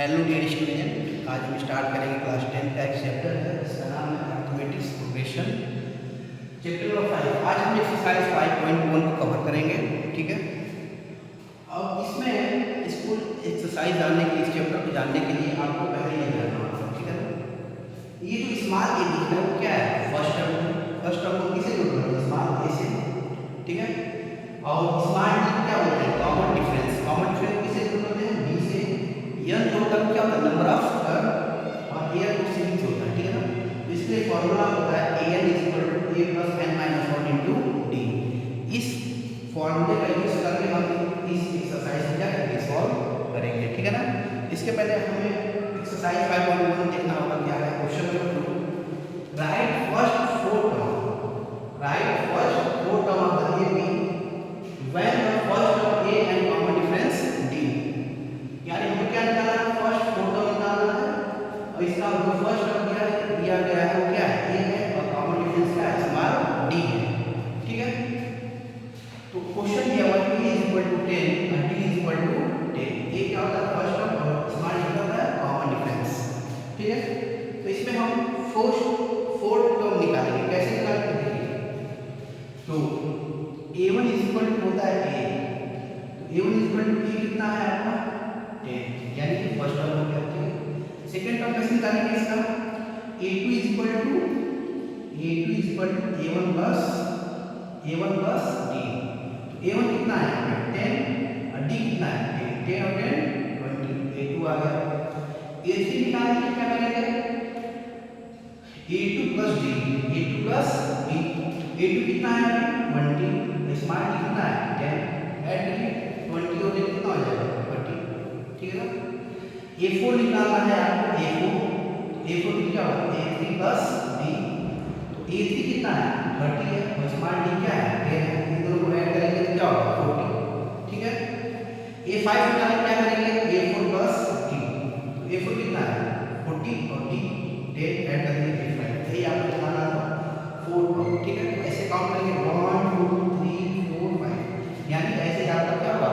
Hello dear student, आज हम start करेंगे क्लास 10 का एक चैप्टर है, इसका नाम है अर्थमेटिक्स प्रोग्रेशन। Chapter number 5। आज हम एक्सरसाइज 5.1 को कवर करेंगे, ठीक है। अब इसमें स्कूल एक्सरसाइज जानने के लिए, इस चैप्टर को जानने के लिए आपको पहले ये जानना होगा, ठीक है ना। ये जो स्मॉल ए दिख रहा है वो क्या है? फर्स्ट टर्म को किसे जोड़ रहे हैं? स्मॉल ए से, ठीक है। और स्मॉल डी क्या बोलते हैं? कॉमन डिफरेंस किसे जोड़ रहे हैं? बी से। यह जो टर्म क्या होता है? नंबर ऑफ टर्म, और एयर को सीरीज होता है, ठीक है ना। तो इसलिए फॉर्मूला होता है an = a + n - 1 × d। इस फॉर्मूले का यूज करके हम इस एक्सरसाइज को क्या करेंगे? सॉल्व करेंगे, ठीक है ना। इसके पहले हमें एक्सरसाइज 5.1 देखना होगा क्या है। Question number 2, right first four term of the ab when the first term a and common difference d। यानी हमें क्या निकालना है? फर्स्ट फोर टर्म निकालना है, और इसका जो फर्स्ट टर्म दिया गया है वो क्या है? a है, और कॉमन डिफरेंस क्या है? स्मॉल d है, ठीक है। तो क्वेश्चन दिया हुआ है a = 10 और d = 10। a क्या होता है? फर्स्ट टर्म, और स्मॉल d क्या होता है? कॉमन डिफरेंस, ठीक है। तो इसमें हम फोर टर्म निकालेंगे। कैसे निकालेंगे? देखिए, तो a1 = होता है a, तो a1 = a कितना है आपका? 10, यानी कि फर्स्ट टर्म हो गया, ठीक है। सेकंड टर्म कैसे निकालेंगे इसका? a2 = a1 plus d। तो a1 कितना है? 10, और d कितना है? 10 और 10 20, a2 आ गया। a3 निकालने के लिए क्या करेंगे? a2 plus d, a2 कितना है? 20, स्मॉल d कितना है? 10, ऐड करिए 20 और 10 कितना हो जाएगा? 30, ठीक है ना। a4 निकालना है आपको, a4 की क्या होगा? a3 plus d। तो a3 कितना है? 30 है, और स्मॉल d क्या है? 10 है। इन दोनों को ऐड करेंगे तो क्या होगा? 40, ठीक है। a5 निकालने क्या करेंगे? a4 plus d। तो a4 कितना है? 40, और d 10, ऐड करेंगे a5। यही आपको निकालना था 4 टर्म, ठीक है। तो ऐसे काउंट करेंगे 1 2 3 4 5, यानी ऐसे आपका क्या होगा?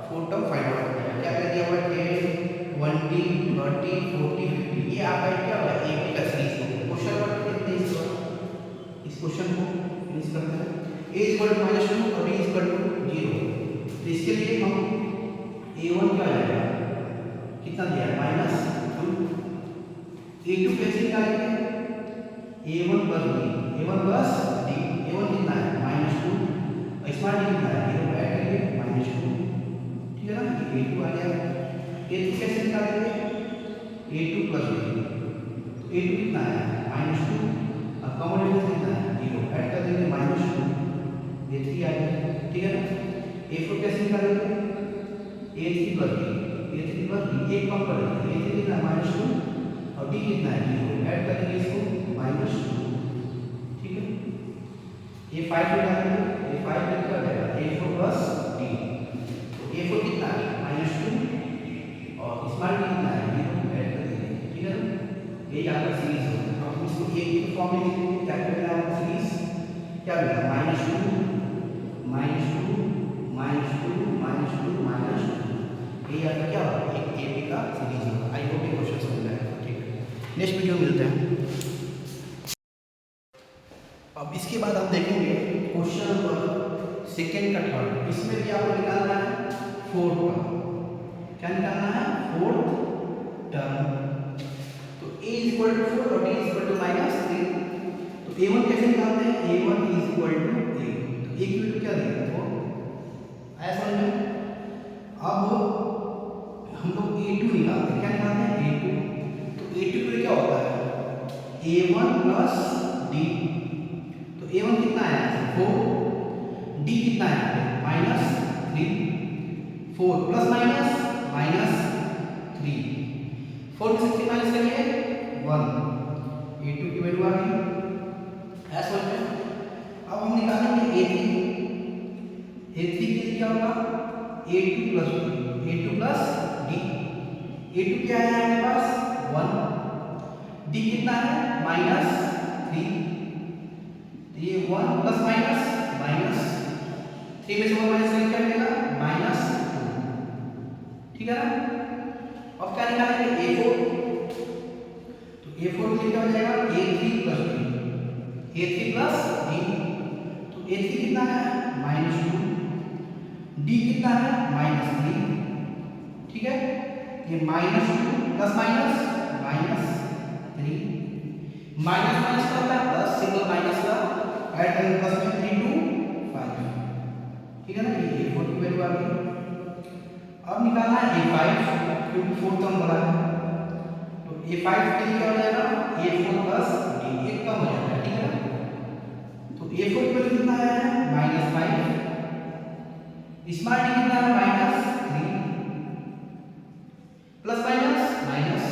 4 टर्म फाइंड आउट हो जाएगा। क्या कर दिया हुआ? 10 20 30 40 50, ये आपका क्या होगा? ab का सीरीज होगा। क्वेश्चन नंबर कितने इस क्वेश्चन को फिनिश करते हैं। a = -2 और d = 0। तो इसके लिए हम a1 क्या आ जाएगा? कितना दिया है? -2। a2 कैसे निकालेंगे? a1 plus d, a1 कितना है? -2, और स्मॉल d कितना है? 0, ऐड करिए -2, ठीक है ना। ये a2 आ गया। a3 कैसे निकालेंगे? a2 plus d, तो a2 कितना है? -2, और कॉमन डिफरेंस कितना है? 0, ऐड कर देंगे -2, a3 आ गया, ठीक है ना। a4 कैसे निकालेंगे? a3 plus d, एक कम कर देंगे। a3 कितना है? -2, और d कितना है? 0, ऐड कर देंगे इसको -2, ठीक है। a5 निकालेंगे, a5 कितना हो जाएगा? a4 plus d। तो a4 कितना है? -2, और स्मॉल d कितना है? 0, ऐड कर देंगे, ठीक है ना। यही आपका सीरीज होगा। अब हम इसको एक ही फॉर्म में लिखेंगे। क्या मिलेगा आपको सीरीज? क्या मिलेगा? -2 ये आपका क्या होगा? एक ab का सीरीज होगा। आई होप ये क्वेश्चन समझ में आएगा, ठीक है। नेक्स्ट वीडियो मिलते हैं। अब इसके बाद हम देखेंगे क्वेश्चन नंबर सेकेंड का थर्ड। इसमें भी आपको निकालना है फोर्थ टर्म। क्या निकालना है? Fourth term. तो a = 4 और d = -3। तो a1 कैसे निकालते हैं? a1 = a। तो a की वैल्यू क्या देंगे? 4, आया समझ में। अब हम लोग a2 निकालते हैं। क्या निकालते हैं? a2। तो a2 के लिए क्या होता है? a1 plus d। तो a1 कितना है? 4, d कितना है? -3, 4 + -3, 4 में से माइनस करिए 1, a2 की वैल्यू आ गई। ऐसा समझ में। अब हम निकालेंगे a3 के लिए क्या होगा? a2 plus d। a2 क्या है हमारे पास? 1, d कितना है? -3, तो ये 1 + -3 में से 1 माइनस करेंगे क्या मिलेगा? -2, ठीक है ना। अब क्या निकालेंगे A4, तो A4 में क्या हो जाएगा A3 plus D, A3 plus D, तो A3 कितना है -2, D कितना है -3, ठीक है। ये -2 प्लस माइनस -3, माइनस माइनस का होता है प्लस, सिंगल माइनस का ऐड करेंगे प्लस में 3 2 5, ठीक है ना। ये A4 की वैल्यू आ गई। अब निकालना है A5 क्योंकि 4 टर्म बड़ा है, तो A5 के लिए क्या हो जाएगा A4 प्लस D, एक कम हो जाएगा, ठीक है ना। तो A4 की वैल्यू कितना है -5, स्मॉल d कितना है -3, प्लस माइनस माइनस,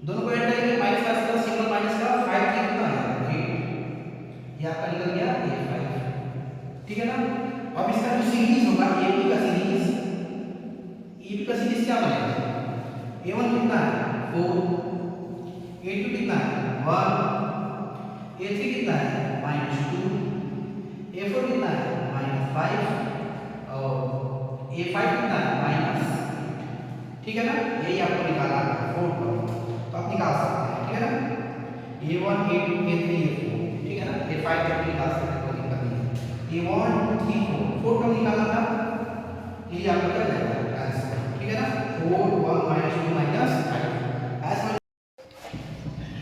दोनों को ऐड करेंगे माइनस का प्लस, सिंगल माइनस का 5 की कितना आएगा 8, ये आपका निकल गया A5, ठीक है ना। अब इसका जो सीरीज होगा AB का सीरीज, AB का सीरीज क्या बनेगा A1 कितना है 4, A2 कितना है 1, A3 कितना है -2, A4 कितना है -5 और A5 कितना है माइनस, ठीक है ना। यही आपको निकालना है 4 पर, तो आप निकाल सकते हैं, ठीक है ना। A1 A2 A3 A4, ठीक है ना। A5 तक निकाल सकते हैं, कोई दिक्कत नहीं है। A1 2 3 4 का निकालना था, ये आपका क्या जाएगा आंसर, ठीक है ना। 4 1 -2 -5 ऐसा।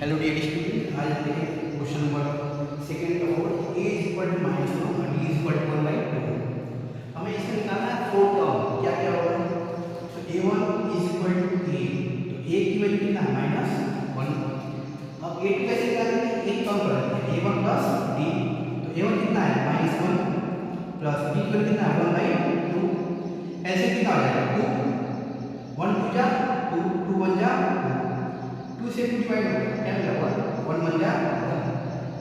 हेलो डियर स्टूडेंट, आज हम देखेंगे क्वेश्चन नंबर सेकंड का फोर, a = -1 और d = 1/2। हमें इससे निकालना है 4 टर्म, क्या क्या होगा। तो A1 = a, तो a की वैल्यू कितना है -1। अब A2 कैसे निकालेंगे, एक कम करेंगे A1 प्लस d, तो A1 कितना है -1 प्लस d की वैल्यू कितना है 1/2, ऐसे कितना हो जाएगा 2, 1 2 जा 2, 2 1 जा 2 से 2 डिवाइड हो गया, क्या मिला 1 1 जा 1,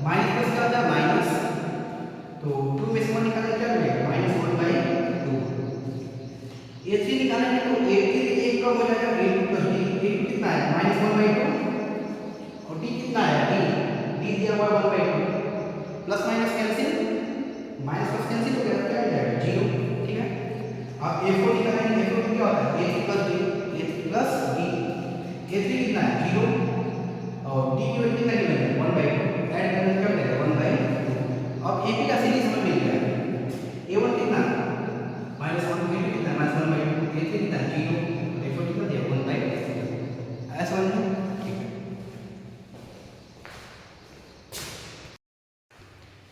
माइनस प्लस क्या होता है माइनस, तो 2 में से 1 निकालेंगे क्या मिलेगा -1/2। A3 निकालेंगे तो A3 एक कम हो जाएगा A2 प्लस D, A2 कितना है -1/2 और D कितना है D दिया हुआ 1/2, plus minus cancel, minus plus cancel हो गया, क्या हो जाएगा 0, ठीक है। अब A4 निकालेंगे, A4 में क्या होता है A3 प्लस D, A3 कितना है 0 और D की वैल्यू कितना निकलेगा 1/2, ऐड करेंगे क्या मिलेगा 1/2। अब AP का सीरीज हमें मिल गया, A1 कितना -1, A2 कितना -1/2, A3 कितना 0 और A4 कितना दिया 1/2, ऐसा समझ में, ठीक है।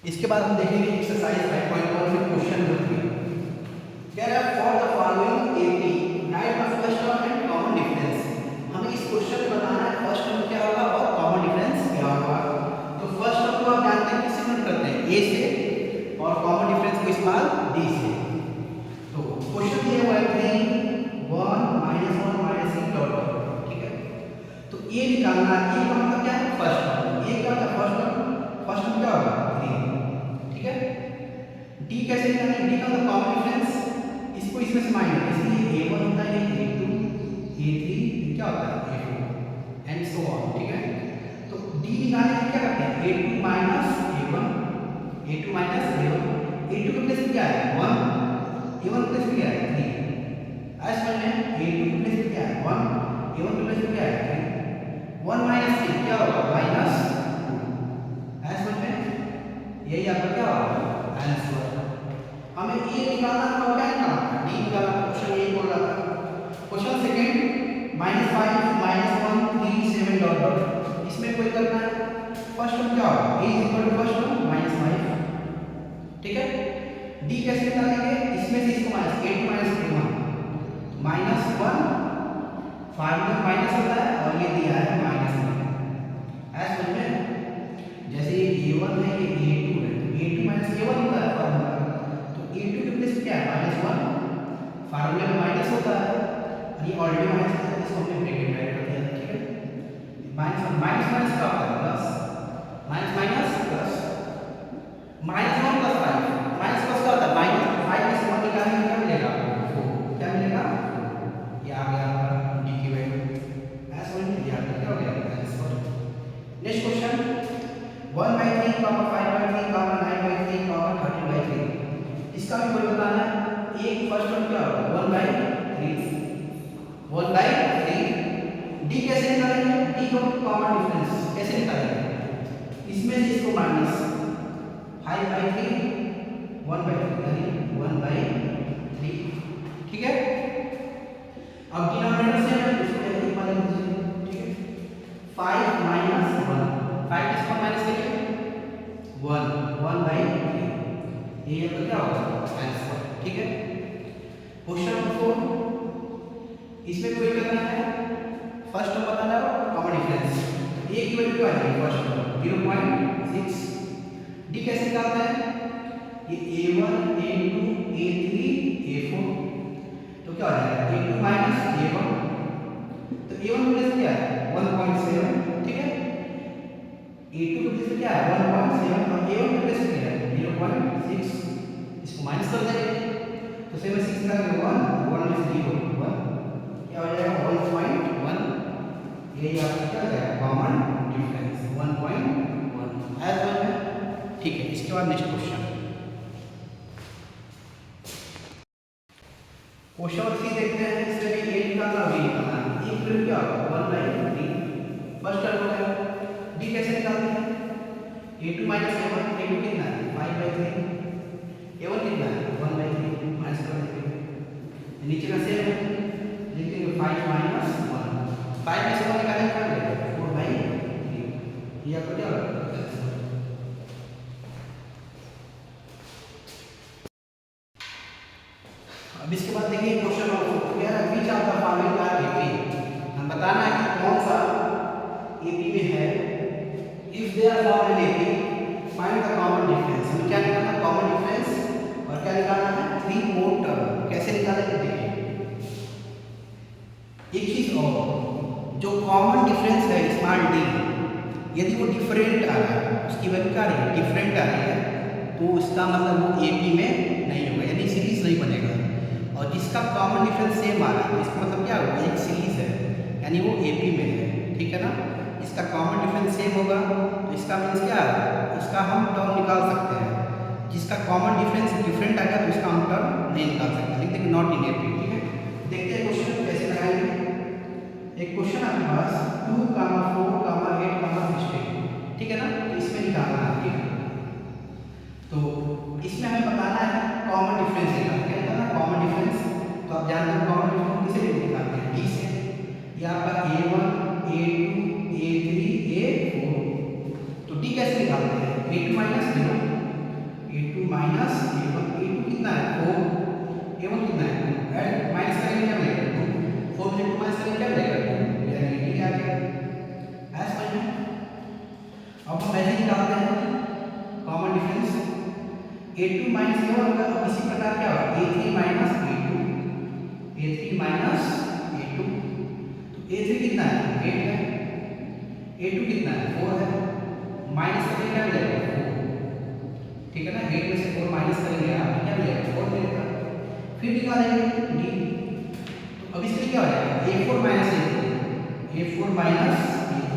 इसके बाद हम देखेंगे एक्सरसाइज 5.1 में क्वेश्चन नंबर 3, कह रहा है for the following AP right the first term and common difference. हमें इस क्वेश्चन में बताना है फर्स्ट टर्म क्या होगा और कॉमन डिफरेंस क्या होगा। तो फर्स्ट टर्म को आप जानते हैं किससे नोट करते हैं A से, और कॉमन डिफरेंस को स्मॉल d से। तो क्वेश्चन दिया हुआ है 3 1 -1 -3 डॉट, ठीक है। तो A निकालना है, A का मतलब क्या है फर्स्ट टर्म, A क्या होता है फर्स्ट टर्म क्या होगा 3, ठीक है। D कैसे निकालेंगे, D का मतलब कॉमन डिफरेंस, इसको इसमें से माइनस, इसलिए A1 होता है A2 A3 क्या होता है A4 एंड सो ऑन, ठीक है। तो D निकालने के लिए क्या करते हैं A2 minus A1, A2 minus A1, A2 के प्लेस में क्या है 1, A1 के प्लेस में क्या है 3, आज समझ में A2 के प्लेस में क्या है 1, A1 के प्लेस में क्या है 3, 1 माइनस 3 क्या होगा -2, आज समझ में, यही आपका क्या होगा आंसर। हमें A निकालना था, क्या निकालना D निकालना, क्वेश्चन यही बोल रहा था। क्वेश्चन सेकंड -5 -1 3 7 डॉट डॉट, इसमें कोई करना है फर्स्ट टर्म क्या होगा A = फर्स्ट टर्म -5, ठीक है। D कैसे निकालेंगे, इसमें से इसको minus A2 - A1, -1 formula minus होता है और ये दिया है -1, ऐसा समझ में। जैसे ये A1 है ये A2 है, तो A2 - A1 होता है फार्मूला, तो A2 के प्लेस क्या है -1, फार्मूले में माइनस होता है, ये ऑलरेडी माइनस है, इसको हमने ब्रैकेट में ऐड कर दिया, ठीक है। माइनस माइनस क्या होता है plus, minus minus plus, -1 + 5, minus plus क्या होता है -5 में से 1 निकालेंगे क्या मिलेगा 4, क्या मिलेगा, ये आ गया हमारा D की वैल्यू, ऐसा समझ में, ये आ गया क्या हो गया आंसर। नेक्स्ट क्वेश्चन 1/3, 5/3, 9/3, 13/3, इसका भी कोई बताना है। एक फर्स्ट टर्म क्या होगा 1/3, कॉमन डिफरेंस कैसे निकालेंगे? इसमें से इसको माइनस 5/3 1/3 यानी 1/3, ठीक है। अब डिनोमिनेटर से हम इसको एक वाले दीजिए, ठीक है। 5 माइनस 1, 5 किसको माइनस करिए 1, 1/3, ये तो क्या होगा आंसर, ठीक है। क्वेश्चन नंबर 4, इसमें कोई करना है, फर्स्ट टर्म बताना है कॉमन डिफरेंस। ए की वैल्यू क्या है फर्स्ट टर्म 0.6, डी कैसे निकालते हैं, ये a1 a2 a3 a4, तो क्या हो जाएगा a2 माइनस a1, तो a1 प्लस क्या है 1.7, ठीक है। a2 प्लस क्या है 1.7 और a1 प्लस क्या है 0.6, इसको माइनस कर देंगे तो 7 6 का 1 1 में 0 1, क्या हो जाएगा 1.1, ये आपका क्या हो जाएगा कॉमन डिफरेंस 1.1 है समझ में, ठीक है। इसके बाद नेक्स्ट क्वेश्चन, क्वेश्चन नंबर 3 देखते हैं। इसमें भी a निकालना b निकालना, a फिर क्या होगा 1/3, फर्स्ट टर्म हो गया। d कैसे निकालते हैं, a2 माइनस a1, a2 कितना है 5/3, a1 कितना है 1/3, माइनस कर देंगे, नीचे का सेम है लिखेंगे 5 माइनस 1, 5 में से 1 निकालेंगे क्या मिलेगा 4/3, ये आपको क्या होगा। अब इसके बाद देखिए question number 4, which of the following are AP, हम बताना है कि कौन सा एपी में है। If they are form in AP find the common difference, हमें क्या निकालना है कॉमन डिफरेंस और क्या निकालना है 3 मोड टर्म, कैसे निकालेंगे देखिए। एक चीज और, जो कॉमन डिफरेंस है स्मॉल डी, यदि वो डिफरेंट आ रहा है, उसकी वैल्यू क्या आ रही है डिफरेंट आ रही है, तो इसका मतलब वो एपी में नहीं होगा, यानी सीरीज नहीं बनेगा। और जिसका कॉमन डिफरेंस सेम आ रहा है तो इसका मतलब क्या होगा एक सीरीज है, यानी वो एपी में है, ठीक है ना। इसका कॉमन डिफरेंस सेम होगा तो इसका मीन्स क्या है, इसका हम टर्म निकाल सकते हैं। जिसका कॉमन डिफरेंस डिफरेंट आएगा तो इसका हम टर्म नहीं निकाल सकते, लिख देंगे नॉट इन एपी, ठीक है। देखते हैं क्वेश्चन कैसे लगाएंगे। एक क्वेश्चन आपके पास 2, 4, 8, 16, ठीक है ना, तो इसमें निकालना है, ठीक है। तो इसमें हमें बताना है कॉमन डिफरेंस निकालना, क्या निकालना कॉमन डिफरेंस। तो आप जानते हैं कॉमन डिफरेंस किसे निकालते हैं डी से, ये आपका a1 a2 a3 a4, तो डी कैसे निकालते हैं a2 minus 0, a2 minus a1, a2 कितना है 4, a1 कितना है 2, ऐड माइनस करेंगे क्या मिलेगा 2, 4 में 2 माइनस करेंगे क्या मिलेगा 2, यानी डी आ गया है समझ में। अब हम ऐसे निकालते हैं common difference, a2 minus a1 होगा, अब इसी प्रकार क्या होगा a3 minus a2, a3 minus a2, तो a3 कितना है 8 है, a2 कितना है 4 है, माइनस करेंगे क्या मिलेगा 4, ठीक है ना। 8 में से 4 माइनस करेंगे आप क्या मिलेगा 4 मिलेगा। फिर निकालेंगे डी, तो अब इसके लिए क्या हो जाएगा a4 minus a3, a4 minus a3,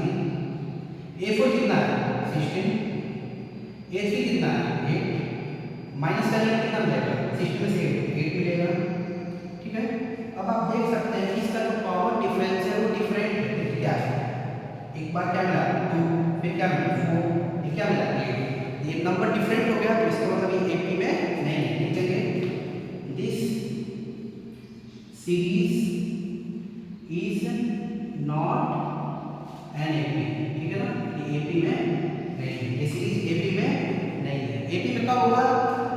a4 कितना है 16, a3 कितना है 8, माइनस करेंगे कितना मिलेगा 16 में से 8 मिलेगा, ठीक है। अब आप देख सकते हैं कि इसका जो कॉमन डिफरेंस है वो डिफरेंट है, क्या है, एक बार क्या मिला 2, फिर क्या मिला 4, ये क्या मिला 8, ये नंबर डिफरेंट हो गया तो इसका मतलब ये एपी में नहीं है, लिखेंगे this series is not an AP, ठीक है ना, ये एपी में नहीं है, ये सीरीज एपी में नहीं है। एपी में कब होगा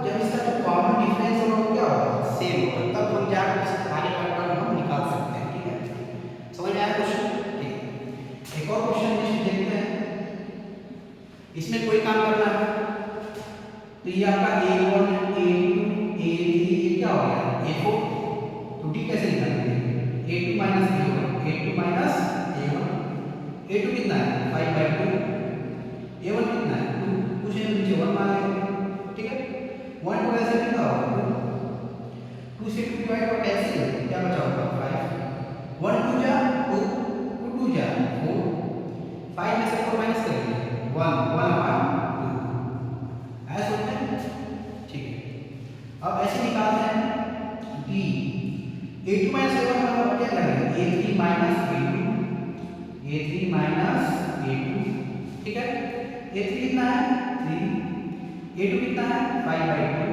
जब इसका जो कॉमन डिफरेंस होगा वो क्या होगा सेम होगा, तब हम जाकर इस आगे का टर्म हम निकाल सकते हैं, ठीक है। समझ में आया क्वेश्चन, ठीक। एक और क्वेश्चन नेक्स्ट देखते हैं, इसमें कोई काम करना है तो ये आपका a1 a2 a3 ये क्या हो गया a4, तो डी कैसे निकालेंगे a2 minus a1, a2 minus a1, a2 कितना है 5/2, a1 कितना है 2, कुछ नहीं नीचे 1 मान लेंगे, ठीक है। 1 2 कैसे कितना होगा 2 से 2 डिवाइड और कैंसिल क्या बचा होगा 5, 1 2 जा 2, 2 2 जा 4, 5 में से 4 माइनस करेंगे 1 1 ऐसा होता है, ठीक है। अब ऐसे निकालते हैं डी, a2 माइनस a1 का मतलब क्या करेंगे a3 minus a2, A3 minus A2, ठीक है। A3 कितना है 3, A2 कितना है 5/2,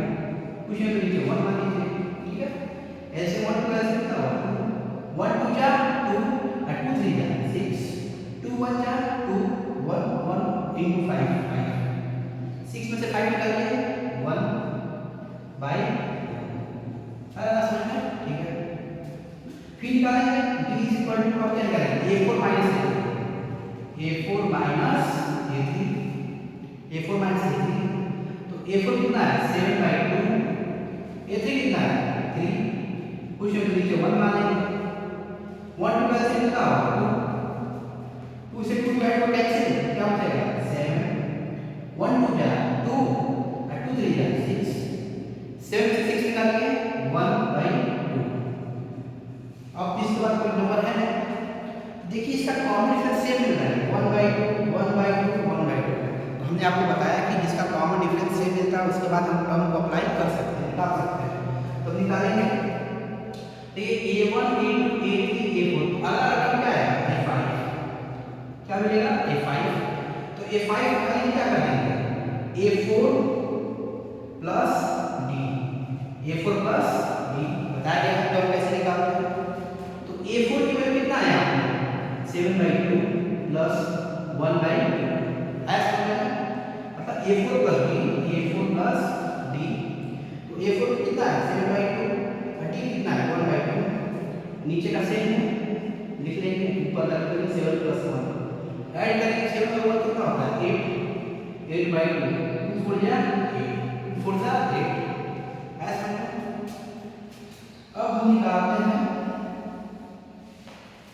कुछ नहीं तो नीचे 1 मान लीजिए, ठीक है। ऐसे 1 2 ऐसे कितना हुआ 1 2 जा 2 और 2 3 जा 6, 2 1 जा 2 1 1 into 5 5, 6 में से 5 निकालिए 1/, समझ में, ठीक है। फिर निकालेंगे d इज इक्वल टू अब क्या निकालेंगे a4 minus a3, a4 minus a3, तो a4 कितना है 7/2, a3 कितना है 3, कुछ नहीं तो नीचे 1 मान लेंगे, 1 2 कैसे कितना होगा 2, 2 से 2 2 कैंसिल, क्या हो जाएगा 7, 1 2 जा 2 और 2 3 जा 6, 7 से 6 निकालिए 1/2। अब इसके बाद कोई नंबर है, देखिए इसका कॉमन डिफरेंस सेम मिल रहा है 1/2 1/2 1/2। तो हमने आपको बताया कि जिसका कॉमन डिफरेंस सेम मिलता है उसके बाद हम टर्म को अप्लाई कर सकते हैं, निकाल सकते हैं। तो निकालेंगे, देखिए A1 A2 A3 A4 अलग अलग क्या है A5, क्या मिलेगा A5, तो A5 का क्या कर देंगे A4 plus D, A4 plus D बताया गया है, तो कैसे निकालते हैं। तो A4 की वैल्यू कितना है आपको 7/2 प्लस 1/2, ऐसा हो जाएगा, मतलब A4 प्लस D, तो A4 कितना है 7/2 और D कितना है 1/2, नीचे का सेम है लिख लेंगे, ऊपर का लिख लेंगे 7 प्लस 1, ऐड करेंगे 7 और 1 कितना होता है 8, 8/2 2 4 जा 8, 4 जा 8, ऐसा है। अब हम निकालते हैं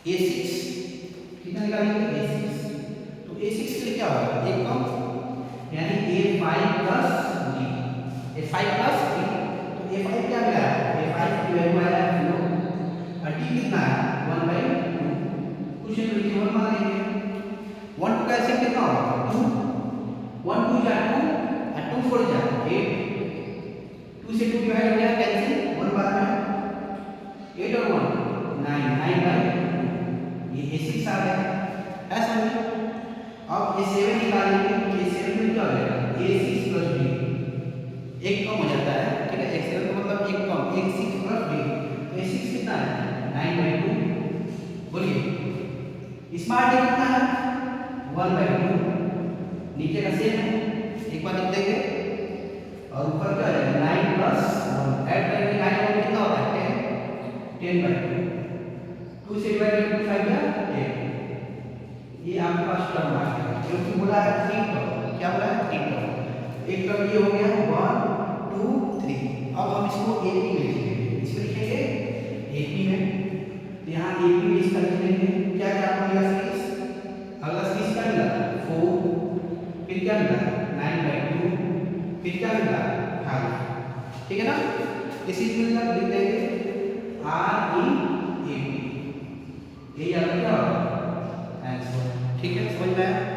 A6, कितना निकालेंगे A6, तो A6 के लिए क्या होगा एक कम, यानी A5 plus D, A5 plus D, तो A5 क्या मिला है A5 की वैल्यू आया है 4 और D कितना है 1/2, कुछ नहीं तो नीचे 1 मान लेंगे, 1 2 कैसे कितना होगा 2, 1 2 जा 2 और 2 4 जा 8, 2 से 2 डिवाइड हो गया कैंसिल 1 बाद में 8 और 1 9 9/2, ये A6 आ गया, ऐसा है। अब A7 निकालेंगे, तो A7 में क्या हो जाएगा A6 प्लस D, एक कम हो जाता है, ठीक है, A7 का मतलब एक कम A6 प्लस D, तो A6 कितना है 9/2, बोलिए स्मार्ट D कितना है 1/2, नीचे का सेम है एक बार लिख देंगे और ऊपर क्या हो जाएगा 9 प्लस 1, ऐड करेंगे 9 और कितना होता है 10/2, 2 से डिवाइड करके 5 या 10, ये आपके पास टर्म आ गया, क्योंकि बोला है 3 टर्म, क्या बोला है 3 टर्म, एक टर्म ये हो गया 1 2 3। अब हम इसको AP में लिखेंगे, इसको लिखेंगे AP में, तो यहाँ AP में इसका लिख लेंगे, क्या क्या आपको मिला सीरीज, अगला सीरीज क्या मिला 4, फिर क्या मिला 9/2, फिर क्या मिला 5, ठीक है ना, इस चीज में लिख देंगे R in AP, ये याद क्या होगा आंसर, ठीक है, समझ में आया।